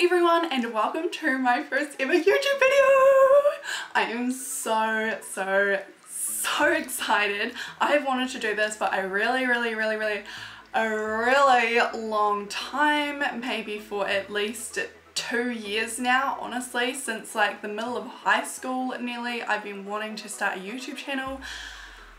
everyone and welcome to my first ever YouTube video. I am so excited. I've wanted to do this for a really long time, maybe for at least 2 years now, honestly, since like the middle of high school nearly. I've been wanting to start a YouTube channel.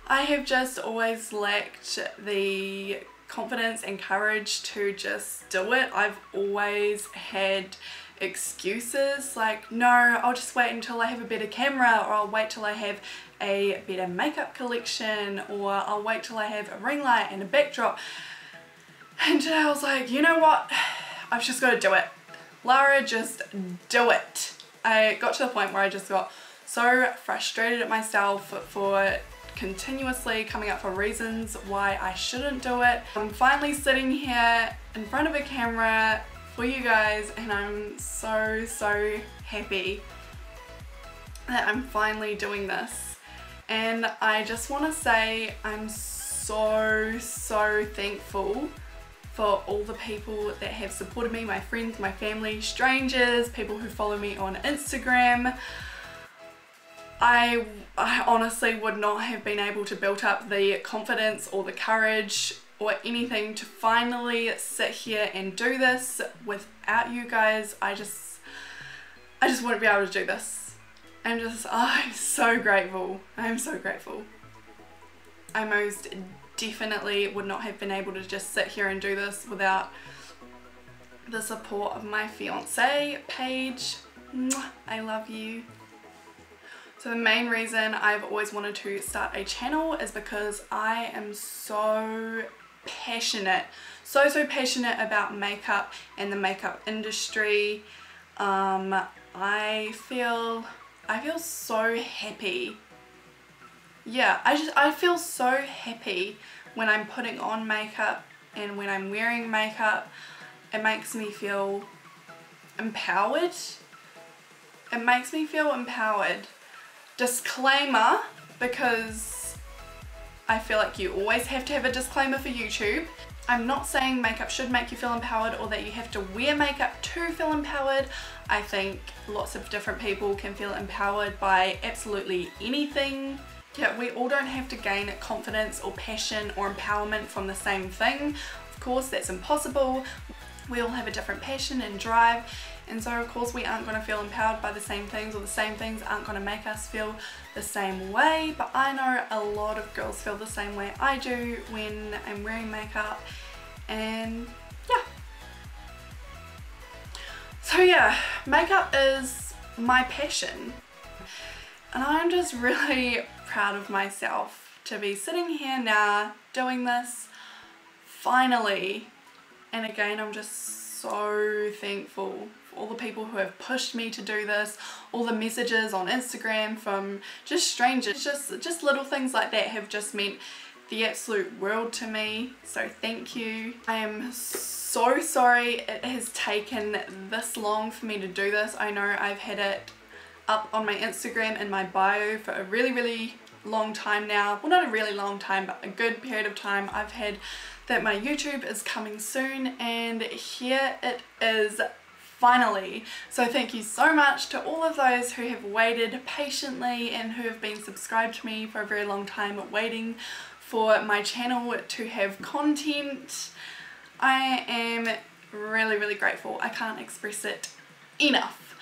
I have just always lacked the confidence and courage to just do it. I've always had excuses like, no, I'll just wait until I have a better camera, or I'll wait till I have a better makeup collection, or I'll wait till I have a ring light and a backdrop. And today I was like, you know what, I've just got to do it. Lara, just do it. I got to the point where I just got so frustrated at myself for continuously coming up for reasons why I shouldn't do it. I'm finally sitting here in front of a camera for you guys, and I'm so happy that I'm finally doing this. And I just want to say I'm so thankful for all the people that have supported me, my friends, my family, strangers, people who follow me on Instagram. I honestly would not have been able to build up the confidence or the courage or anything to finally sit here and do this without you guys. I just wouldn't be able to do this. I'm so grateful. I'm so grateful. I most definitely would not have been able to just sit here and do this without the support of my fiance, Paige. I love you. So the main reason I've always wanted to start a channel is because I am so passionate, so passionate about makeup and the makeup industry. I feel so happy. Yeah, I feel so happy when I'm putting on makeup and when I'm wearing makeup. It makes me feel empowered. It makes me feel empowered. Disclaimer, because I feel like you always have to have a disclaimer for YouTube. I'm not saying makeup should make you feel empowered or that you have to wear makeup to feel empowered. I think lots of different people can feel empowered by absolutely anything. Yeah, we all don't have to gain confidence or passion or empowerment from the same thing. Of course, that's impossible. We all have a different passion and drive, and so of course we aren't going to feel empowered by the same things, or the same things aren't going to make us feel the same way. But I know a lot of girls feel the same way I do when I'm wearing makeup, and yeah. So yeah, makeup is my passion, and I'm just really proud of myself to be sitting here now doing this finally. And again, I'm just so thankful for all the people who have pushed me to do this, all the messages on Instagram from just strangers, just little things like that have just meant the absolute world to me. So thank you. I am so sorry it has taken this long for me to do this. I know I've had it up on my Instagram in my bio for a really long time now. Well, not a really long time, but a good period of time. I've had that my YouTube is coming soon, and here it is finally. So thank you so much to all of those who have waited patiently and who have been subscribed to me for a very long time, waiting for my channel to have content. I am really grateful. I can't express it enough.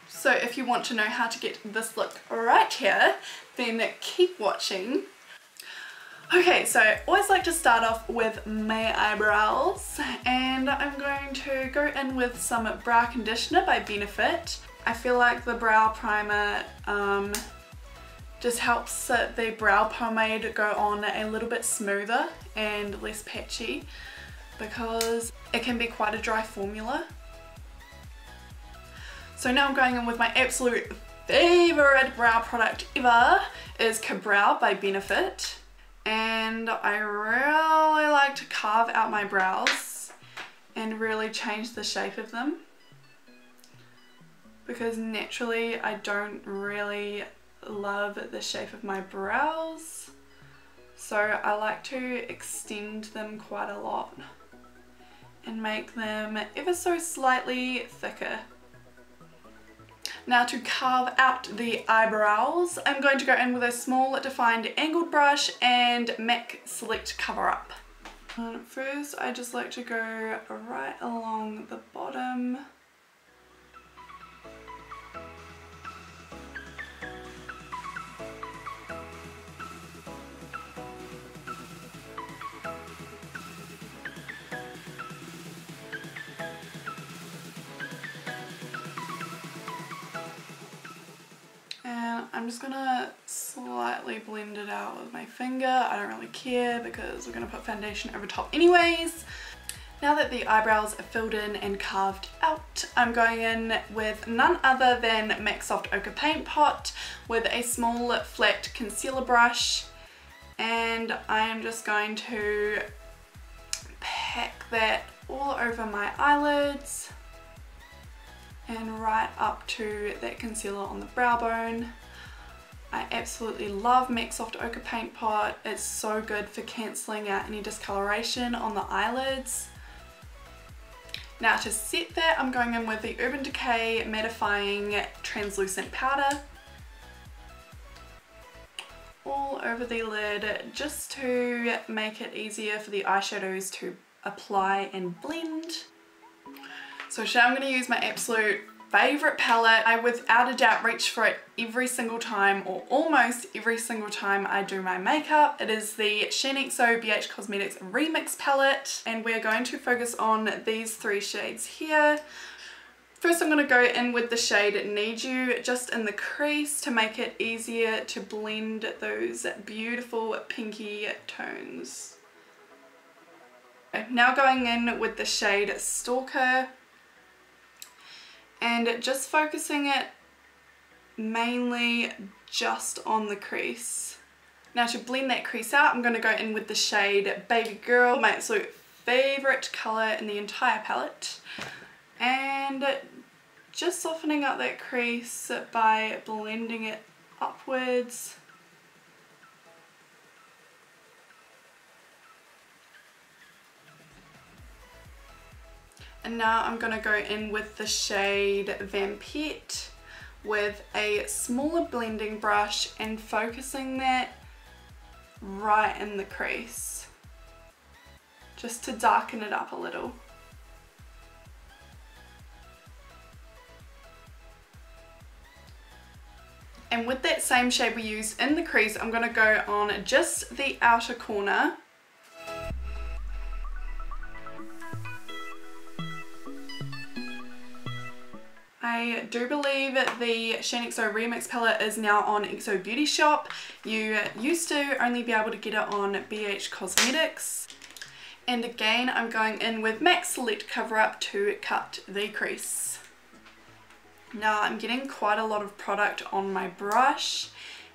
So if you want to know how to get this look right here, then keep watching. Okay, so I always like to start off with my eyebrows, and I'm going to go in with some brow conditioner by Benefit. I feel like the brow primer just helps the brow pomade go on a little bit smoother and less patchy, because it can be quite a dry formula. So now I'm going in with my absolute favorite brow product ever, is Brow by Benefit. And I really like to carve out my brows and really change the shape of them, because naturally I don't really love the shape of my brows, so I like to extend them quite a lot and make them ever so slightly thicker. Now to carve out the eyebrows, I'm going to go in with a small defined angled brush and MAC Select Cover Up. And first I just like to go right along the bottom. And I'm just gonna slightly blend it out with my finger. I don't really care because we're gonna put foundation over top anyways. Now that the eyebrows are filled in and carved out, I'm going in with none other than MAC Soft Ochre Paint Pot with a small flat concealer brush, and I am just going to pack that all over my eyelids and right up to that concealer on the brow bone. I absolutely love MAC Soft Ochre Paint Pot. It's so good for cancelling out any discoloration on the eyelids. Now to set that, I'm going in with the Urban Decay Mattifying Translucent Powder all over the lid, just to make it easier for the eyeshadows to apply and blend. So I'm going to use my absolute favourite palette. I without a doubt reach for it every single time, or almost every single time I do my makeup. It is the NYX BH Cosmetics Remix palette, and we're going to focus on these three shades here. First I'm going to go in with the shade Need You, just in the crease to make it easier to blend those beautiful pinky tones. Now going in with the shade Stalker, and just focusing it mainly just on the crease. Now to blend that crease out, I'm going to go in with the shade Baby Girl, my absolute favourite colour in the entire palette, and just softening up that crease by blending it upwards. And now I'm going to go in with the shade Vampette with a smaller blending brush and focusing that right in the crease, just to darken it up a little. And with that same shade we used in the crease, I'm going to go on just the outer corner. I do believe the NYX Remix palette is now on XO Beauty Shop. You used to only be able to get it on BH Cosmetics. And again, I'm going in with MAC Select Cover Up to cut the crease. Now I'm getting quite a lot of product on my brush,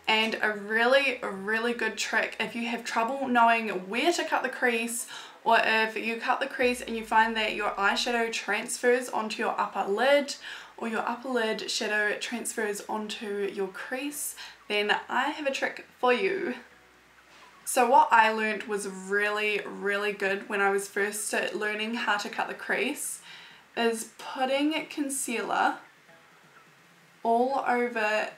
and a really good trick if you have trouble knowing where to cut the crease, or if you cut the crease and you find that your eyeshadow transfers onto your upper lid, or your upper lid shadow transfers onto your crease, then I have a trick for you. So what I learned was really good when I was first learning how to cut the crease is putting concealer all over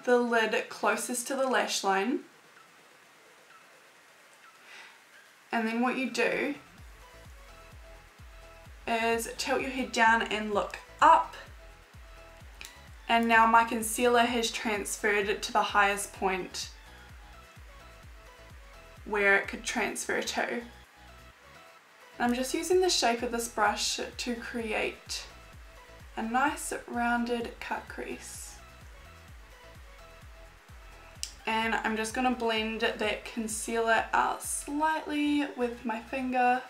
the lid closest to the lash line, and then what you do is tilt your head down and look up, and now my concealer has transferred to the highest point where it could transfer to. I'm just using the shape of this brush to create a nice rounded cut crease. And I'm just going to blend that concealer out slightly with my finger.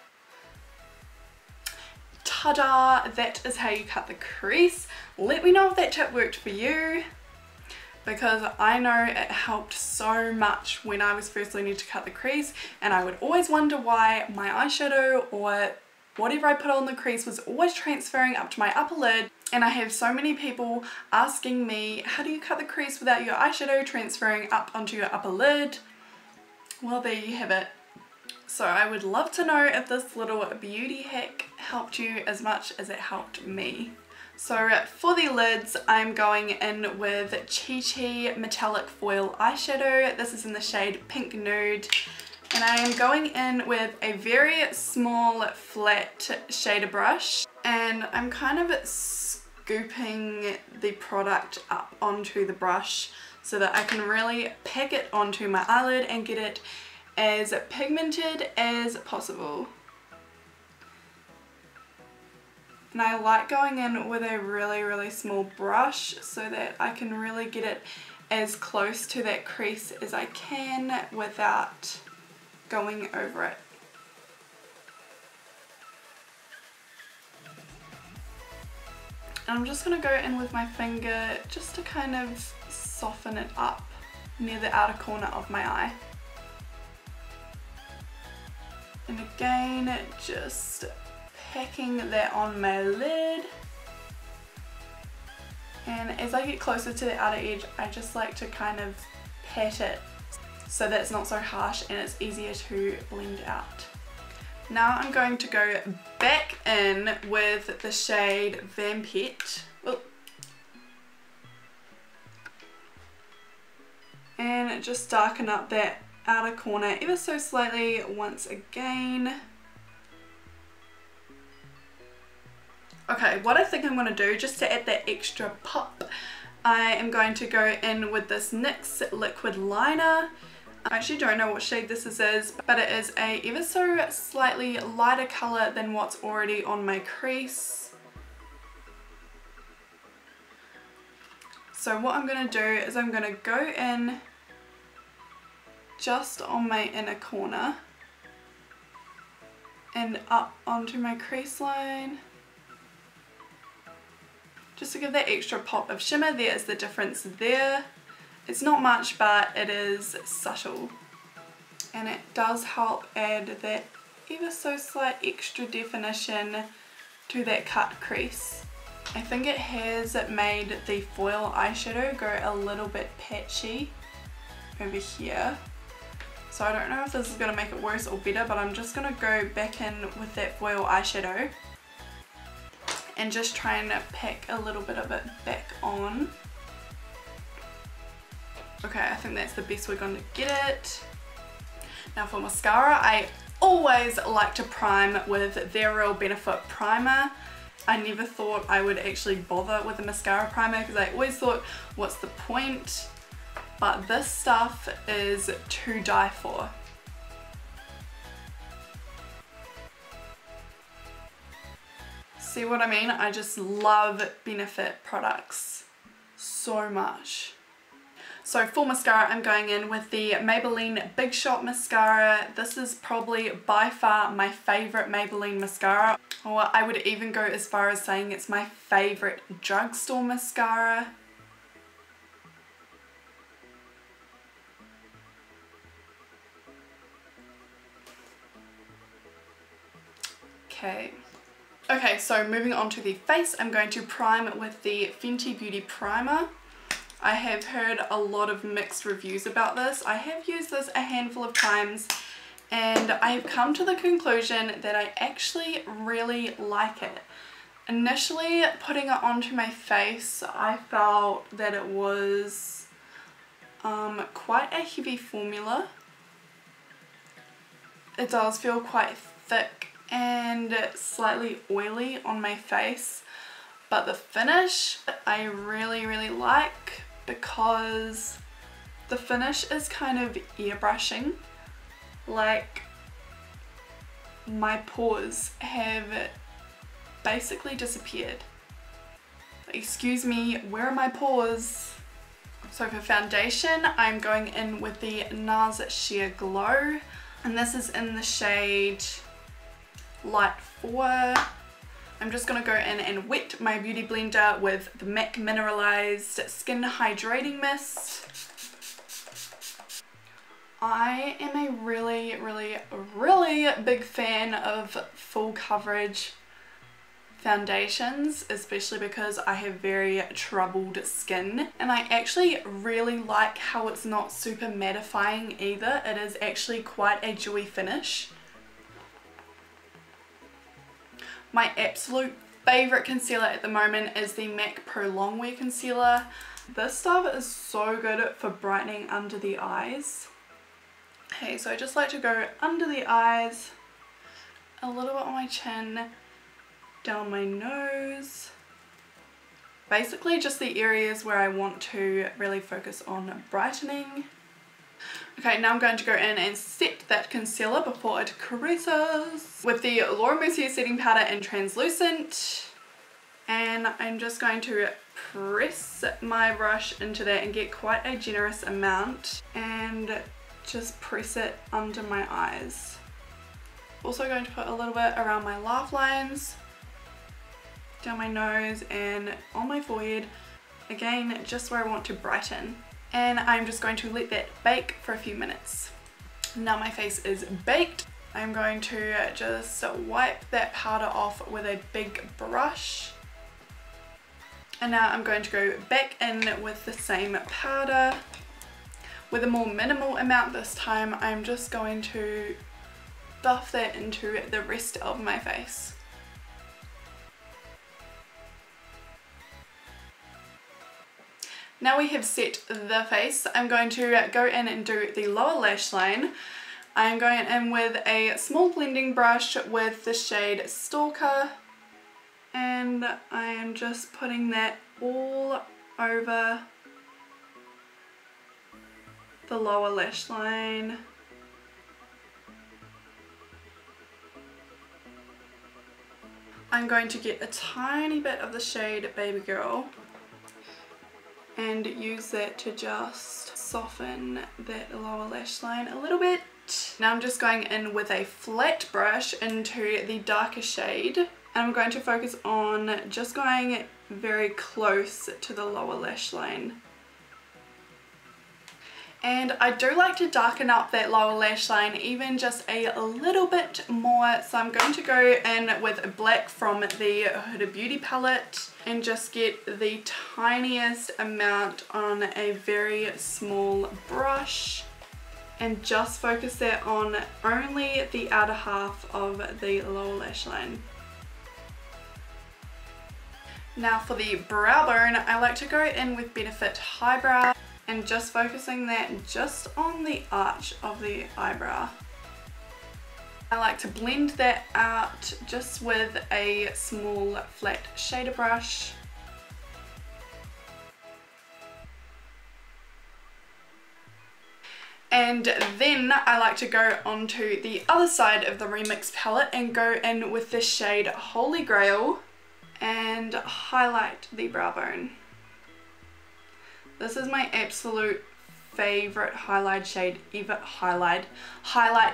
Ta-da! That is how you cut the crease. Let me know if that tip worked for you, because I know it helped so much when I was first learning to cut the crease, and I would always wonder why my eyeshadow or whatever I put on the crease was always transferring up to my upper lid. And I have so many people asking me, how do you cut the crease without your eyeshadow transferring up onto your upper lid? Well, there you have it. So I would love to know if this little beauty hack helped you as much as it helped me. So for the lids, I'm going in with Chi Chi Metallic Foil Eyeshadow. This is in the shade Pink Nude. And I am going in with a very small flat shader brush. And I'm kind of scooping the product up onto the brush so that I can really pack it onto my eyelid and get it as pigmented as possible. And I like going in with a really small brush so that I can really get it as close to that crease as I can without going over it. And I'm just going to go in with my finger just to kind of soften it up near the outer corner of my eye. And again, just packing that on my lid. And as I get closer to the outer edge, I just like to kind of pat it so that it's not so harsh and it's easier to blend out. Now I'm going to go back in with the shade Ambient. And just darken up that outer corner ever so slightly once again. Okay, what I think I'm going to do, just to add that extra pop, I am going to go in with this NYX Liquid Liner. I actually don't know what shade this is, but it is a ever so slightly lighter colour than what's already on my crease. So what I'm going to do is I'm going to go in just on my inner corner and up onto my crease line. Just to give that extra pop of shimmer. There is the difference there. It's not much, but it is subtle. And it does help add that ever so slight extra definition to that cut crease. I think it has made the foil eyeshadow go a little bit patchy over here. So I don't know if this is going to make it worse or better, but I'm just going to go back in with that foil eyeshadow and just try and pack a little bit of it back on. Okay, I think that's the best we're going to get it. Now for mascara, I always like to prime with their Real Benefit Primer. I never thought I would actually bother with a mascara primer because I always thought, what's the point? But this stuff is to die for. See what I mean? I just love Benefit products so much. So for mascara, I'm going in with the Maybelline Big Shot Mascara. This is probably by far my favourite Maybelline mascara. Or I would even go as far as saying it's my favourite drugstore mascara. Okay, so moving on to the face, I'm going to prime with the Fenty Beauty Primer. I have heard a lot of mixed reviews about this. I have used this a handful of times and I have come to the conclusion that I actually really like it. Initially putting it onto my face, I felt that it was quite a heavy formula. It does feel quite thick and slightly oily on my face, but the finish I really like because the finish is kind of airbrushing. Like, my pores have basically disappeared. Excuse me, where are my pores? So for foundation, I'm going in with the NARS Sheer Glow, and this is in the shade Light 4. I'm just going to go in and wet my beauty blender with the MAC Mineralized Skin Hydrating Mist. I am a really big fan of full coverage foundations, especially because I have very troubled skin, and I actually really like how it's not super mattifying either. It is actually quite a dewy finish. My absolute favourite concealer at the moment is the MAC Pro Longwear Concealer. This stuff is so good for brightening under the eyes. Okay, so I just like to go under the eyes, a little bit on my chin, down my nose. Basically just the areas where I want to really focus on brightening. Okay, now I'm going to go in and set that concealer before it creases with the Laura Mercier setting powder in translucent. And I'm just going to press my brush into that and get quite a generous amount and just press it under my eyes. Also going to put a little bit around my laugh lines, down my nose and on my forehead, again just where I want to brighten. And I'm just going to let that bake for a few minutes. Now my face is baked. I'm going to just wipe that powder off with a big brush. And now I'm going to go back in with the same powder with a more minimal amount this time. I'm just going to buff that into the rest of my face. Now we have set the face, I'm going to go in and do the lower lash line. I'm going in with a small blending brush with the shade Stalker, and I am just putting that all over the lower lash line. I'm going to get a tiny bit of the shade Baby Girl and use that to just soften that lower lash line a little bit. Now I'm just going in with a flat brush into the darker shade, and I'm going to focus on just going very close to the lower lash line. And I do like to darken up that lower lash line even just a little bit more, so I'm going to go in with black from the Huda Beauty palette and just get the tiniest amount on a very small brush and just focus that on only the outer half of the lower lash line. Now for the brow bone, I like to go in with Benefit Highbrow and just focusing that just on the arch of the eyebrow. I like to blend that out just with a small flat shader brush. And then I like to go onto the other side of the Remix palette and go in with the shade Holy Grail and highlight the brow bone. This is my absolute favorite highlight shade ever. Highlight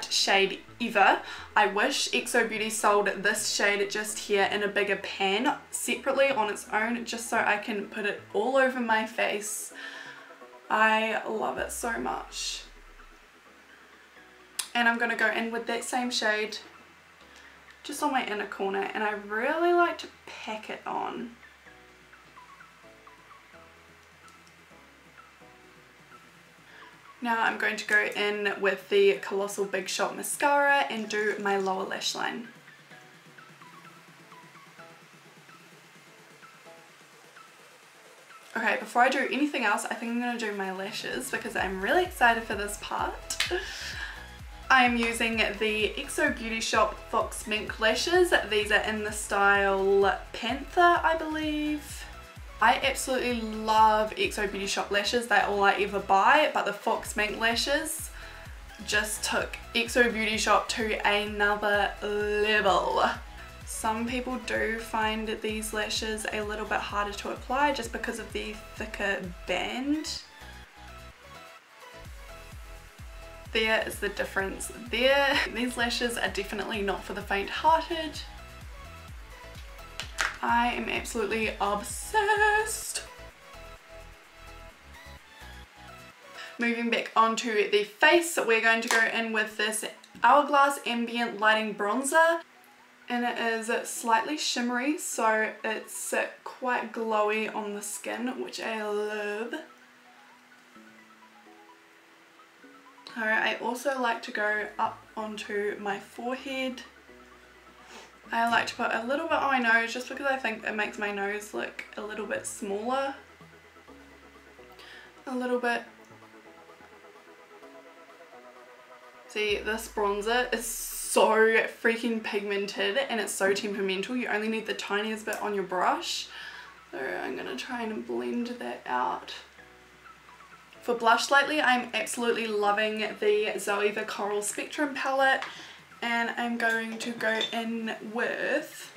shade ever. I wish XO Beauty sold this shade just here in a bigger pan separately on its own, just so I can put it all over my face. I love it so much. And I'm going to go in with that same shade just on my inner corner, and I really like to pack it on. Now I'm going to go in with the Colossal Big Shot Mascara and do my lower lash line. Okay, before I do anything else, I think I'm going to do my lashes because I'm really excited for this part. I am using the XO Beauty Shop Fox Mink lashes. These are in the style Panther, I believe. I absolutely love XO Beauty Shop lashes. They're all I ever buy, but the Fox Mink lashes just took XO Beauty Shop to another level. Some people do find these lashes a little bit harder to apply just because of the thicker band. There is the difference there. These lashes are definitely not for the faint-hearted. I am absolutely obsessed. Moving back onto the face, we're going to go in with this Hourglass Ambient Lighting Bronzer. And it is slightly shimmery, so it's quite glowy on the skin, which I love. Alright, I also like to go up onto my forehead I like to put a little bit on my nose just because I think it makes my nose look a little bit smaller. A little bit. See, this bronzer is so freaking pigmented and it's so temperamental. You only need the tiniest bit on your brush. So I'm going to try and blend that out. For blush lately, I'm absolutely loving the Zoe the Coral Spectrum palette. And I'm going to go in with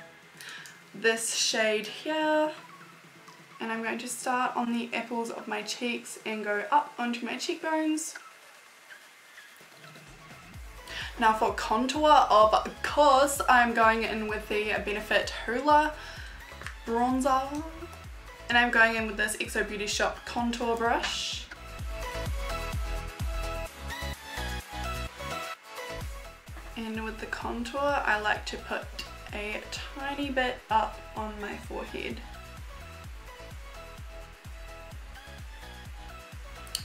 this shade here. And I'm going to start on the apples of my cheeks and go up onto my cheekbones. Now for contour, of course, I'm going in with the Benefit Hoola bronzer. And I'm going in with this XO Beauty Shop contour brush. And with the contour, I like to put a tiny bit up on my forehead.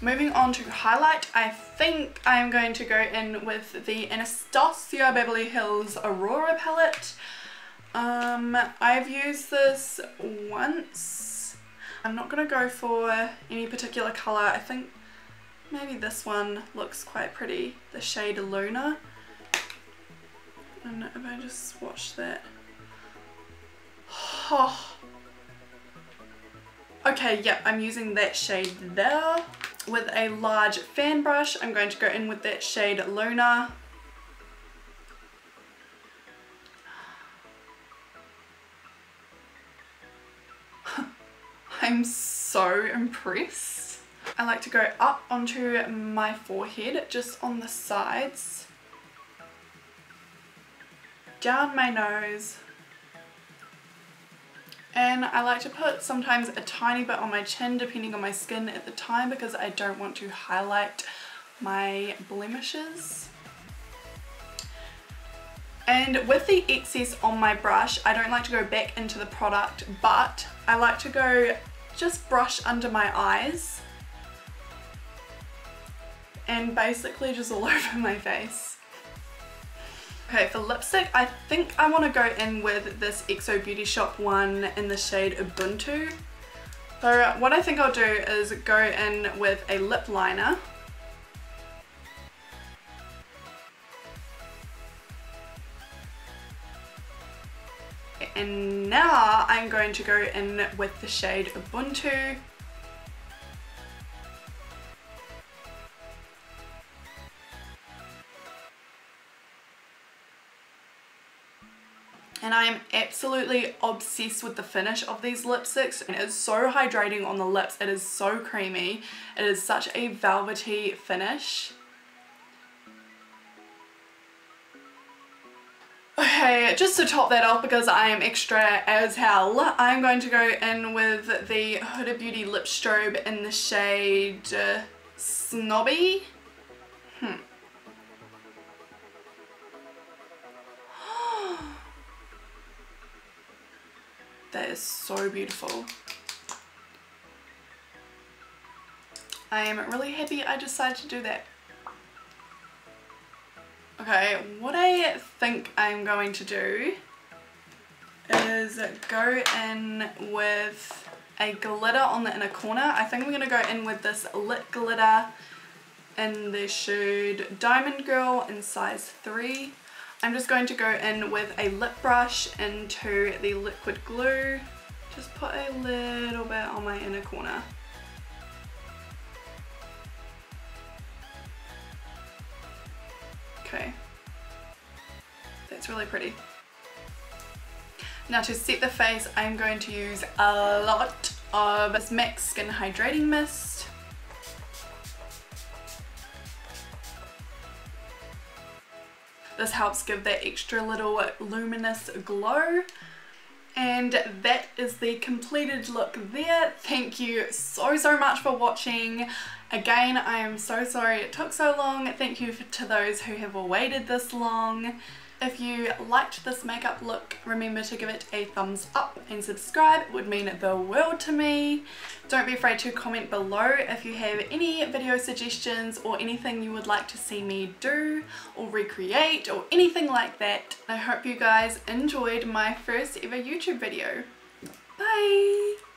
Moving on to highlight, I think I'm going to go in with the Anastasia Beverly Hills Aurora palette. I've used this once. I'm not going to go for any particular colour. I think maybe this one looks quite pretty, the shade Luna. And if I just swatch that. Oh. Okay, yep, I'm using that shade there. With a large fan brush, I'm going to go in with that shade Luna. I'm so impressed. I like to go up onto my forehead, just on the sides. Down my nose, and I like to put sometimes a tiny bit on my chin depending on my skin at the time because I don't want to highlight my blemishes. And with the excess on my brush, I don't like to go back into the product, but I like to go just brush under my eyes and basically just all over my face. Okay, for lipstick, I think I want to go in with this XO Beauty Shop one in the shade Ubuntu. So what I think I'll do is go in with a lip liner. And now I'm going to go in with the shade Ubuntu. And I am absolutely obsessed with the finish of these lipsticks. And it's so hydrating on the lips. It is so creamy. It is such a velvety finish. Okay, just to top that off because I am extra as hell, I'm going to go in with the Huda Beauty Lip Strobe in the shade Snobby. That is so beautiful. I am really happy I decided to do that. Okay, what I think I'm going to do is go in with a glitter on the inner corner. I think I'm going to go in with this Lit Glitter in the shade Diamond Girl in size 3. I'm just going to go in with a lip brush into the liquid glue. Just put a little bit on my inner corner. Okay, that's really pretty. Now to set the face, I'm going to use a lot of this MAC Skin Hydrating Mist. This helps give that extra little luminous glow. And that is the completed look there. Thank you so much for watching. Again, I am so sorry it took so long. Thank you to those who have waited this long. If you liked this makeup look, remember to give it a thumbs up and subscribe. It would mean the world to me. Don't be afraid to comment below if you have any video suggestions or anything you would like to see me do or recreate or anything like that. I hope you guys enjoyed my first ever YouTube video. Bye!